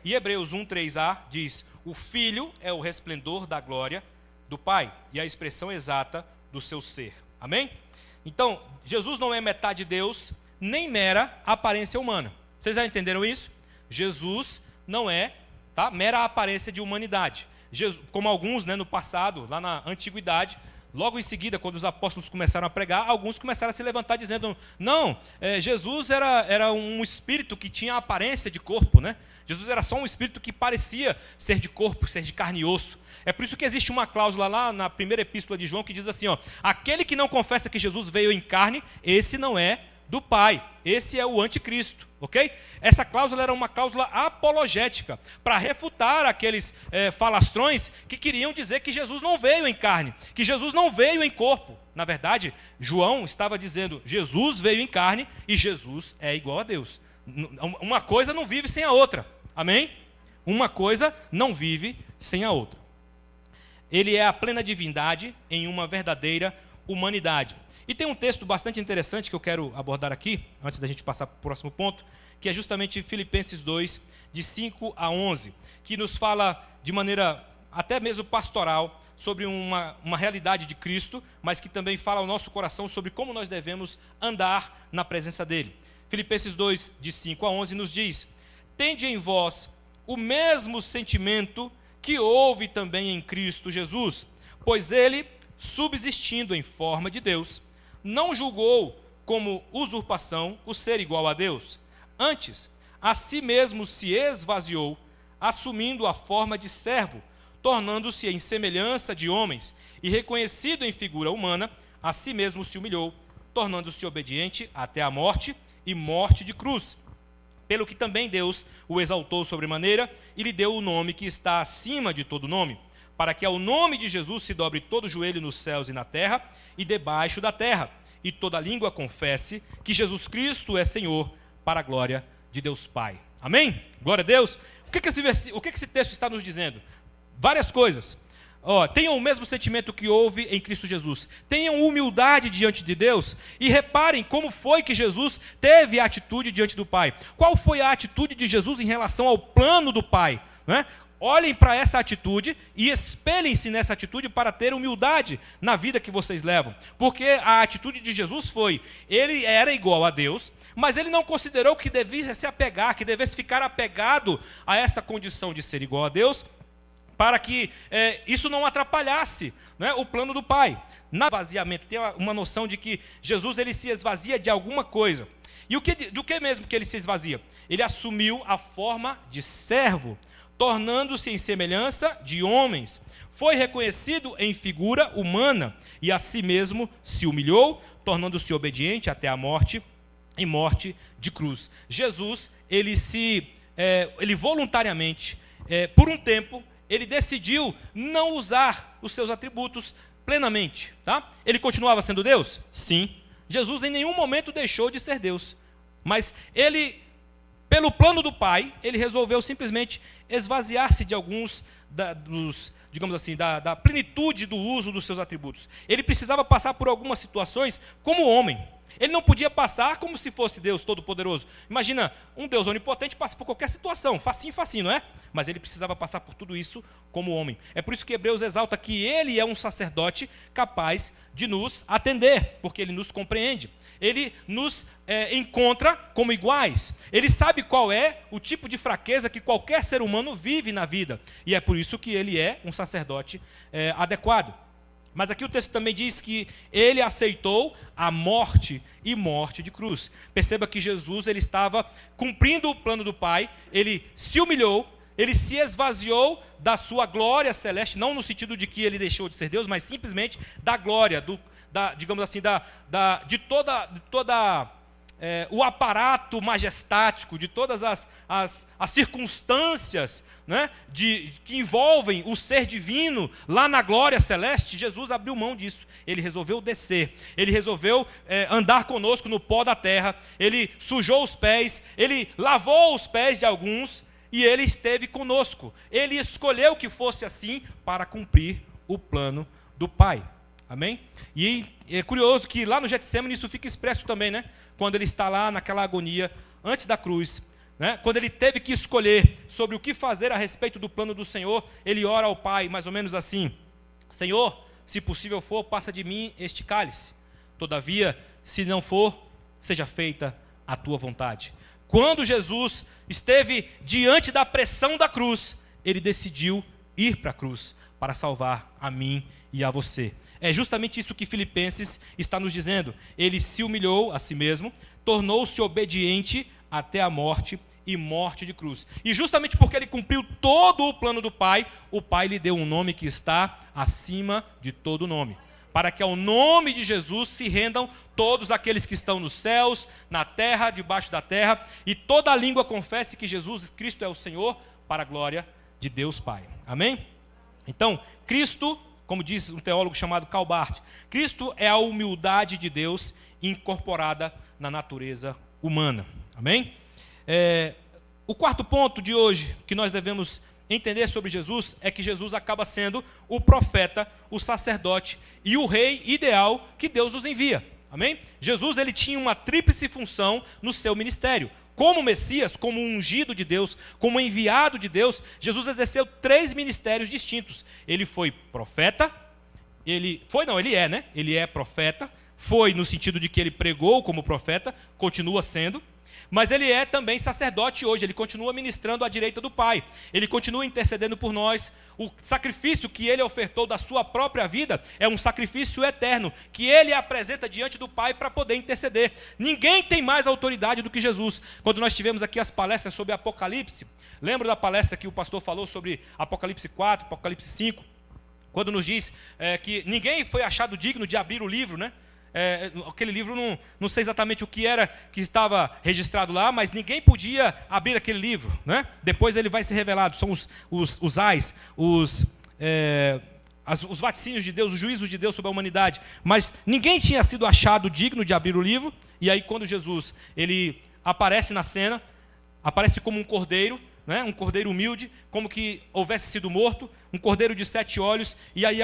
E Hebreus 1,3a diz, o Filho é o resplendor da glória do Pai, e a expressão exata do seu ser. Amém? Então, Jesus não é metade Deus, nem mera aparência humana. Vocês já entenderam isso? Jesus não é mera aparência de humanidade. Jesus, como alguns, né, no passado, lá na antiguidade, logo em seguida, quando os apóstolos começaram a pregar, alguns começaram a se levantar dizendo, não, Jesus era um espírito que tinha a aparência de corpo, né? Jesus era só um espírito que parecia ser de corpo, ser de carne e osso. É por isso que existe uma cláusula lá na primeira epístola de João que diz assim, ó, aquele que não confessa que Jesus veio em carne, esse não é do Pai, esse é o anticristo, ok? Essa cláusula era uma cláusula apologética, para refutar aqueles falastrões que queriam dizer que Jesus não veio em carne, que Jesus não veio em corpo. Na verdade, João estava dizendo, Jesus veio em carne e Jesus é igual a Deus. Uma coisa não vive sem a outra, amém? Uma coisa não vive sem a outra. Ele é a plena divindade em uma verdadeira humanidade. E tem um texto bastante interessante que eu quero abordar aqui, antes da gente passar para o próximo ponto, que é justamente Filipenses 2, de 5 a 11, que nos fala de maneira até mesmo pastoral sobre uma realidade de Cristo, mas que também fala ao nosso coração sobre como nós devemos andar na presença dele. Filipenses 2, de 5 a 11, nos diz: tende em vós o mesmo sentimento que houve também em Cristo Jesus, pois ele, subsistindo em forma de Deus, não julgou como usurpação o ser igual a Deus. Antes, a si mesmo se esvaziou, assumindo a forma de servo, tornando-se em semelhança de homens, e reconhecido em figura humana, a si mesmo se humilhou, tornando-se obediente até a morte, e morte de cruz. Pelo que também Deus o exaltou sobremaneira, e lhe deu o nome que está acima de todo nome, para que ao nome de Jesus se dobre todo o joelho nos céus e na terra, e debaixo da terra, e toda língua confesse que Jesus Cristo é Senhor, para a glória de Deus Pai. Amém? Glória a Deus. O que esse texto está nos dizendo? Várias coisas. Tenham o mesmo sentimento que houve em Cristo Jesus. Tenham humildade diante de Deus. E reparem como foi que Jesus teve a atitude diante do Pai. Qual foi a atitude de Jesus em relação ao plano do Pai? Né? Olhem para essa atitude e espelhem-se nessa atitude para ter humildade na vida que vocês levam. Porque a atitude de Jesus foi, ele era igual a Deus, mas ele não considerou que devesse se apegar, que devesse ficar apegado a essa condição de ser igual a Deus, para que isso não atrapalhasse, né, o plano do Pai. Na esvaziamento, tem uma noção de que Jesus ele se esvazia de alguma coisa. E do que mesmo que ele se esvazia? Ele assumiu a forma de servo, tornando-se em semelhança de homens. Foi reconhecido em figura humana, e a si mesmo se humilhou, tornando-se obediente até a morte, e morte de cruz. Jesus, ele voluntariamente, por um tempo, ele decidiu não usar os seus atributos plenamente. Tá? Ele continuava sendo Deus? Sim. Jesus em nenhum momento deixou de ser Deus. Mas ele, pelo plano do Pai, ele resolveu simplesmente esvaziar-se de alguns da plenitude do uso dos seus atributos. Ele precisava passar por algumas situações como homem. Ele não podia passar como se fosse Deus Todo-Poderoso. Imagina, um Deus onipotente passa por qualquer situação, facinho, não é? Mas ele precisava passar por tudo isso como homem. É por isso que Hebreus exalta que ele é um sacerdote capaz de nos atender, porque ele nos compreende. Ele nos encontra como iguais. Ele sabe qual é o tipo de fraqueza que qualquer ser humano vive na vida. E é por isso que ele é um sacerdote adequado. Mas aqui o texto também diz que ele aceitou a morte e morte de cruz. Perceba que Jesus ele estava cumprindo o plano do Pai, ele se humilhou, ele se esvaziou da sua glória celeste, não no sentido de que ele deixou de ser Deus, mas simplesmente da glória, de toda o aparato majestático, de todas as circunstâncias, né, que envolvem o ser divino lá na glória celeste. Jesus abriu mão disso. Ele resolveu descer, ele resolveu andar conosco no pó da terra, ele sujou os pés, ele lavou os pés de alguns e ele esteve conosco. Ele escolheu que fosse assim para cumprir o plano do Pai. Amém? E é curioso que lá no Getsemane isso fica expresso também, né? Quando ele está lá naquela agonia, antes da cruz, né? Quando ele teve que escolher sobre o que fazer a respeito do plano do Senhor, ele ora ao Pai, mais ou menos assim: Senhor, se possível for, passa de mim este cálice. Todavia, se não for, seja feita a tua vontade. Quando Jesus esteve diante da pressão da cruz, ele decidiu ir para a cruz para salvar a mim e a você. É justamente isso que Filipenses está nos dizendo. Ele se humilhou a si mesmo, tornou-se obediente até a morte e morte de cruz. E justamente porque ele cumpriu todo o plano do Pai, o Pai lhe deu um nome que está acima de todo nome. Para que ao nome de Jesus se rendam todos aqueles que estão nos céus, na terra, debaixo da terra, e toda a língua confesse que Jesus Cristo é o Senhor, para a glória de Deus Pai. Amém? Então, Cristo, como diz um teólogo chamado Karl Barth, Cristo é a humildade de Deus incorporada na natureza humana. Amém? O quarto ponto de hoje que nós devemos entender sobre Jesus é que Jesus acaba sendo o profeta, o sacerdote e o rei ideal que Deus nos envia. Amém? Jesus, ele tinha uma tríplice função no seu ministério. Como Messias, como ungido de Deus, como enviado de Deus, Jesus exerceu 3 ministérios distintos. Ele foi profeta, ele é profeta, foi no sentido de que ele pregou como profeta, continua sendo, mas ele é também sacerdote hoje, ele continua ministrando à direita do Pai, ele continua intercedendo por nós. O sacrifício que ele ofertou da sua própria vida é um sacrifício eterno, que ele apresenta diante do Pai para poder interceder. Ninguém tem mais autoridade do que Jesus. Quando nós tivemos aqui as palestras sobre Apocalipse, lembra da palestra que o pastor falou sobre Apocalipse 4, Apocalipse 5, quando nos diz que ninguém foi achado digno de abrir o livro, né? Aquele livro, não sei exatamente o que era que estava registrado lá, mas ninguém podia abrir aquele livro, né? Depois ele vai ser revelado, são os ais, os vaticínios de Deus, os juízos de Deus sobre a humanidade, mas ninguém tinha sido achado digno de abrir o livro. E aí quando Jesus ele aparece na cena, aparece como um cordeiro, né? Um cordeiro humilde, como que houvesse sido morto, um cordeiro de 7 olhos, e aí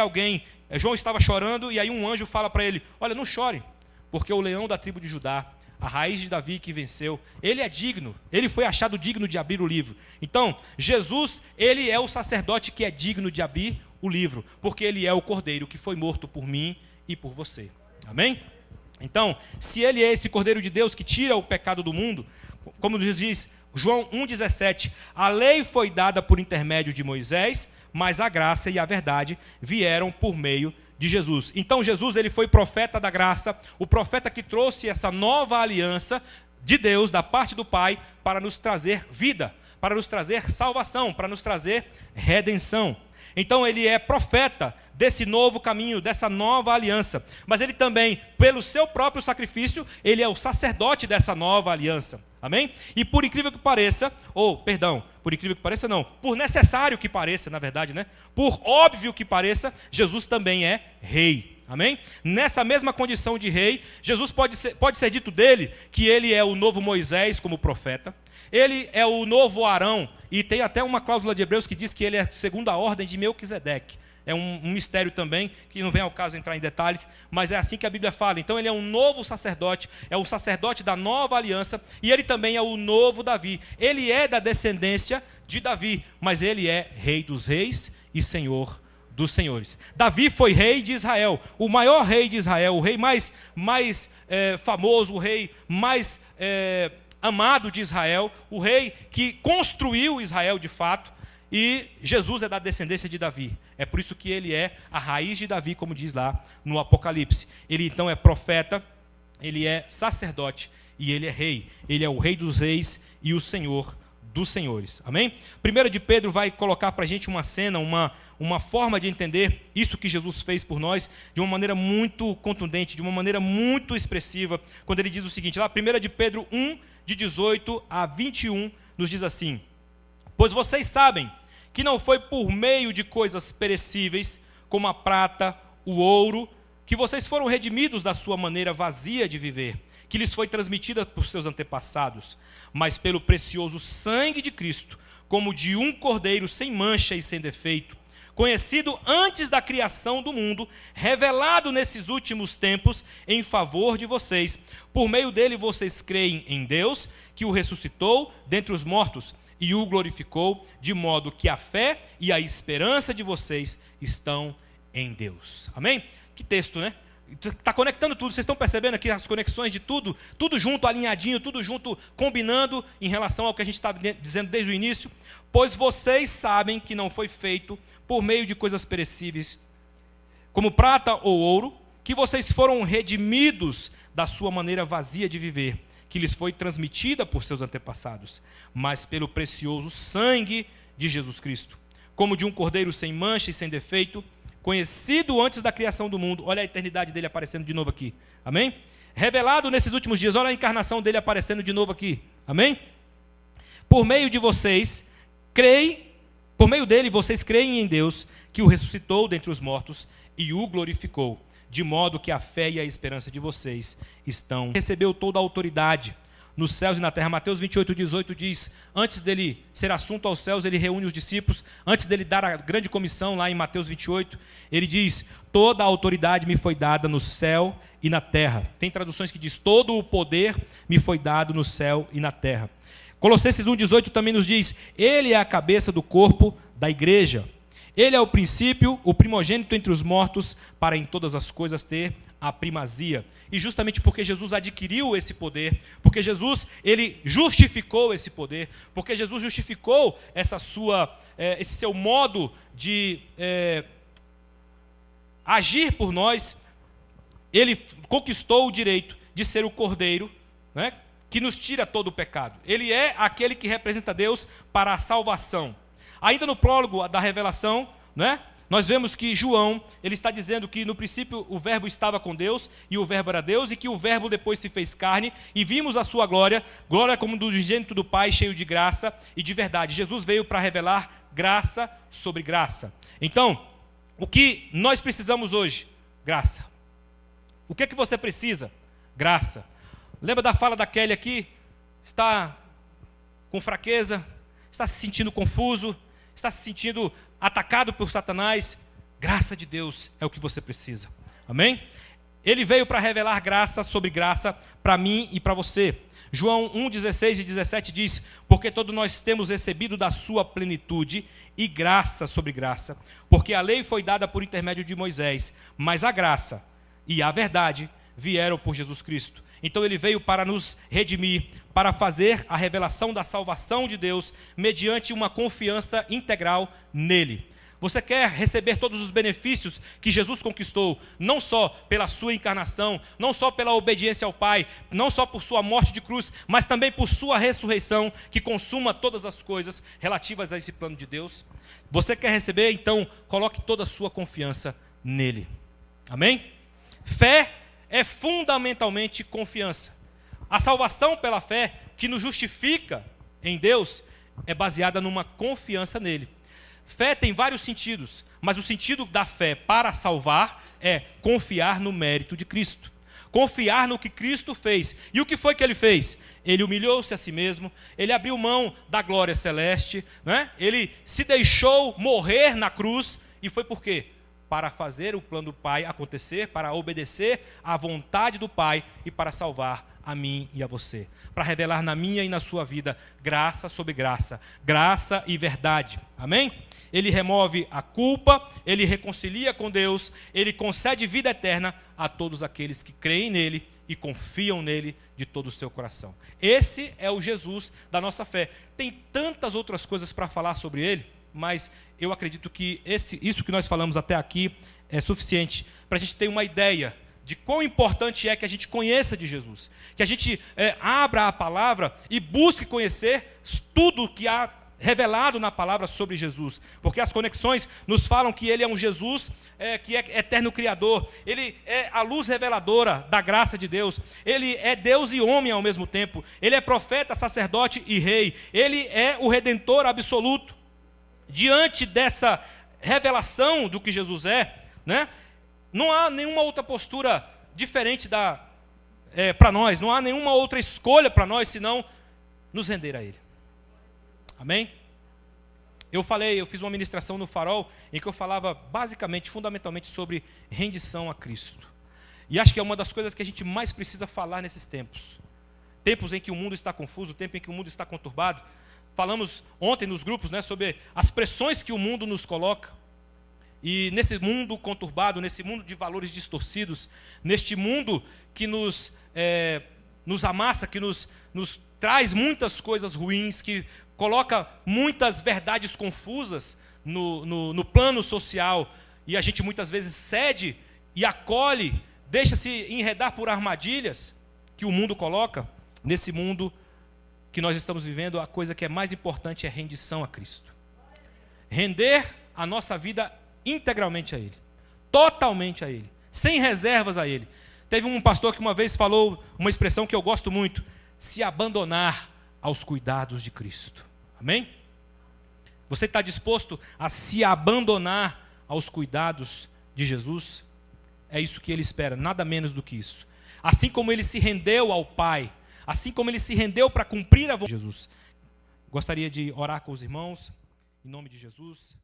João estava chorando, e aí um anjo fala para ele: olha, não chore, porque o leão da tribo de Judá, a raiz de Davi que venceu, ele é digno, ele foi achado digno de abrir o livro. Então, Jesus, ele é o sacerdote que é digno de abrir o livro, porque ele é o cordeiro que foi morto por mim e por você. Amém? Então, se ele é esse cordeiro de Deus que tira o pecado do mundo, como diz João 1,17, a lei foi dada por intermédio de Moisés, mas a graça e a verdade vieram por meio de Jesus. Então Jesus, ele foi profeta da graça, o profeta que trouxe essa nova aliança de Deus, da parte do Pai, para nos trazer vida, para nos trazer salvação, para nos trazer redenção. Então ele é profeta desse novo caminho, dessa nova aliança. Mas ele também, pelo seu próprio sacrifício, ele é o sacerdote dessa nova aliança. Amém? E por incrível que pareça, por incrível que pareça não, por necessário que pareça, na verdade, né? Por óbvio que pareça, Jesus também é rei. Amém? Nessa mesma condição de rei, Jesus pode ser dito dele que ele é o novo Moisés como profeta, ele é o novo Arão, e tem até uma cláusula de Hebreus que diz que ele é segundo a ordem de Melquisedeque. É um mistério também, que não vem ao caso entrar em detalhes, mas é assim que a Bíblia fala. Então ele é um novo sacerdote, é o sacerdote da nova aliança, e ele também é o novo Davi. Ele é da descendência de Davi, mas ele é rei dos reis e senhor dos senhores. Davi foi rei de Israel, o maior rei de Israel, o rei mais famoso, o rei mais amado de Israel, o rei que construiu Israel de fato. E Jesus é da descendência de Davi. É por isso que ele é a raiz de Davi, como diz lá no Apocalipse. Ele então é profeta, ele é sacerdote e ele é rei. Ele é o rei dos reis e o senhor dos senhores. Amém? 1 de Pedro vai colocar para a gente uma cena, uma forma de entender isso que Jesus fez por nós, de uma maneira muito contundente, de uma maneira muito expressiva, quando ele diz o seguinte, lá 1 de Pedro 1, de 18 a 21, nos diz assim: pois vocês sabem que não foi por meio de coisas perecíveis, como a prata, o ouro, que vocês foram redimidos da sua maneira vazia de viver, que lhes foi transmitida por seus antepassados, mas pelo precioso sangue de Cristo, como de um cordeiro sem mancha e sem defeito, conhecido antes da criação do mundo, revelado nesses últimos tempos em favor de vocês. Por meio dele vocês creem em Deus, que o ressuscitou dentre os mortos, e o glorificou, de modo que a fé e a esperança de vocês estão em Deus. Amém? Que texto, né? Está conectando tudo, vocês estão percebendo aqui as conexões de tudo junto, alinhadinho, tudo junto, combinando em relação ao que a gente está dizendo desde o início. Pois vocês sabem que não foi feito por meio de coisas perecíveis, como prata ou ouro, que vocês foram redimidos da sua maneira vazia de viver, que lhes foi transmitida por seus antepassados, mas pelo precioso sangue de Jesus Cristo, como de um cordeiro sem mancha e sem defeito, conhecido antes da criação do mundo. Olha a eternidade dele aparecendo de novo aqui. Amém? Revelado nesses últimos dias. Olha a encarnação dele aparecendo de novo aqui. Amém? Por meio dele vocês creem em Deus, que o ressuscitou dentre os mortos e o glorificou, de modo que a fé e a esperança de vocês recebeu toda a autoridade nos céus e na terra. Mateus 28:18 diz, antes dele ser assunto aos céus, ele reúne os discípulos, antes dele dar a grande comissão lá em Mateus 28, ele diz, toda a autoridade me foi dada no céu e na terra. Tem traduções que diz, todo o poder me foi dado no céu e na terra. Colossenses 1:18 também nos diz, ele é a cabeça do corpo da igreja. Ele é o princípio, o primogênito entre os mortos, para em todas as coisas ter a primazia. E justamente porque Jesus adquiriu esse poder, porque Jesus ele justificou esse poder, porque Jesus justificou esse seu modo de agir por nós, ele conquistou o direito de ser o Cordeiro, né, que nos tira todo o pecado. Ele é aquele que representa Deus para a salvação. Ainda no prólogo da revelação, né, nós vemos que João ele está dizendo que no princípio o verbo estava com Deus, e o verbo era Deus, e que o verbo depois se fez carne, e vimos a sua glória, glória como do unigênito do Pai, cheio de graça e de verdade. Jesus veio para revelar graça sobre graça. Então, o que nós precisamos hoje? Graça. O que é que você precisa? Graça. Lembra da fala da Kelly aqui? Está com fraqueza, está se sentindo confuso, está se sentindo atacado por Satanás. Graça de Deus é o que você precisa. Amém? Ele veio para revelar graça sobre graça para mim e para você. João 1:16 e 17 diz, porque todos nós temos recebido da sua plenitude e graça sobre graça, porque a lei foi dada por intermédio de Moisés, mas a graça e a verdade vieram por Jesus Cristo. Então ele veio para nos redimir, para fazer a revelação da salvação de Deus mediante uma confiança integral nele. Você quer receber todos os benefícios que Jesus conquistou, não só pela sua encarnação, não só pela obediência ao Pai, não só por sua morte de cruz, mas também por sua ressurreição, que consuma todas as coisas relativas a esse plano de Deus? Você quer receber? Então, coloque toda a sua confiança nele. Amém? Fé é fundamentalmente confiança. A salvação pela fé, que nos justifica em Deus, é baseada numa confiança nele. Fé tem vários sentidos, mas o sentido da fé para salvar é confiar no mérito de Cristo. Confiar no que Cristo fez. E o que foi que ele fez? Ele humilhou-se a si mesmo, ele abriu mão da glória celeste, né? Ele se deixou morrer na cruz, e foi por quê? Para fazer o plano do Pai acontecer, para obedecer à vontade do Pai e para salvar a mim e a você. Para revelar na minha e na sua vida graça sobre graça, graça e verdade. Amém? Ele remove a culpa, ele reconcilia com Deus, ele concede vida eterna a todos aqueles que creem nele e confiam nele de todo o seu coração. Esse é o Jesus da nossa fé. Tem tantas outras coisas para falar sobre ele, mas eu acredito que isso que nós falamos até aqui é suficiente para a gente ter uma ideia de quão importante é que a gente conheça de Jesus, que a gente abra a palavra e busque conhecer tudo que há revelado na palavra sobre Jesus, porque as conexões nos falam que ele é um Jesus que é eterno Criador, ele é a luz reveladora da graça de Deus, ele é Deus e homem ao mesmo tempo, ele é profeta, sacerdote e rei, ele é o Redentor absoluto. Diante dessa revelação do que Jesus é, né, não há nenhuma outra postura diferente para nós, não há nenhuma outra escolha para nós, senão nos render a Ele. Amém? Eu fiz uma ministração no Farol, em que eu falava basicamente, fundamentalmente, sobre rendição a Cristo. E acho que é uma das coisas que a gente mais precisa falar nesses tempos. Tempos em que o mundo está confuso, tempo em que o mundo está conturbado. Falamos ontem nos grupos, né, sobre as pressões que o mundo nos coloca. E nesse mundo conturbado, nesse mundo de valores distorcidos, neste mundo que nos amassa, que nos traz muitas coisas ruins, que coloca muitas verdades confusas no plano social, e a gente muitas vezes cede e acolhe, deixa-se enredar por armadilhas que o mundo coloca. Nesse mundo que nós estamos vivendo, a coisa que é mais importante é rendição a Cristo. Render a nossa vida integralmente a Ele, totalmente a Ele, sem reservas a Ele. Teve um pastor que uma vez falou uma expressão que eu gosto muito: se abandonar aos cuidados de Cristo. Amém? Você está disposto a se abandonar aos cuidados de Jesus? É isso que Ele espera, nada menos do que isso. Assim como Ele se rendeu ao Pai, assim como ele se rendeu para cumprir a vontade de Jesus. Gostaria de orar com os irmãos, em nome de Jesus.